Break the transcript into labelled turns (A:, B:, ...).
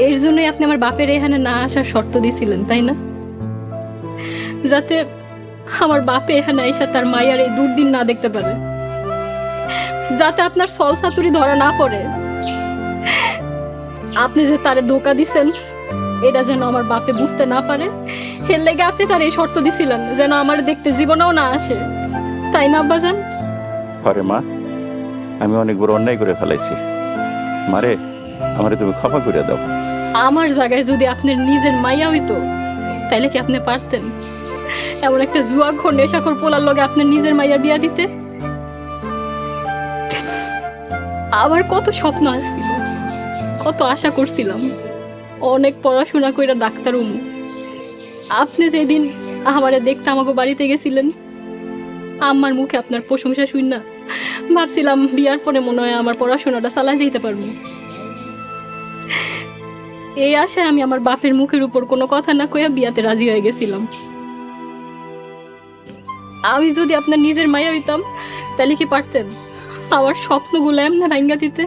A: এর জন্যই আপনি আমার বাপের এখানে না আসার শর্ত দিয়েছিলেন, তাই না? যাতে আমার বাপে এখানে এসে তার মাইয়ার এই দুর্দিন না দেখতে পারে, যাতে আপনার সল সাতুরি ধরা না পড়ে। আপনি যে তারে ধোকা দিছেন এটা যেন আমার বাপে বুঝতে না পারে, এর লেগে আপনি তার এই শর্ত দিছিলেন যেন আমার দেখতে জীবনেও না আসে, তাই না আব্বাজান?
B: আরে মা, আমি অনেক বড় অন্যায় করে ফেলাইছি। মারে, আমারে তুমি ক্ষমা করে দাও।
A: আমার জায়গায় যদি আপনার নিজের মাইয়া হইতো তাইলে কি আপনি পারতেন এমন একটা জুয়াখোর নেশাখোর পোলার লগে আপনার নিজের মাইয়া বিয়া দিতে? আবার কত স্বপ্ন আসছিল, কত আশা করছিলাম, অনেক পড়াশোনা কইরা ডাক্তার হমু। আপনি যেদিন আমারে দেখতে আমাকে বাড়িতে গেছিলেন, আমার মুখে আপনার প্রশংসা শুন না ভাবছিলাম বিয়ার পরে মনে হয় আমার পড়াশোনাটা চালাই যেতে পারবো। এই আশায় আমি আমার বাপের মুখের উপর কোনো কথা না কইয়া বিয়াতে রাজি হয়ে গেছিলাম। আমি যদি আপনার নিজের মায়া হইতাম তাহলে কি পারতেন আমার স্বপ্নগুলো এমনি ভাঙ্গা দিতে?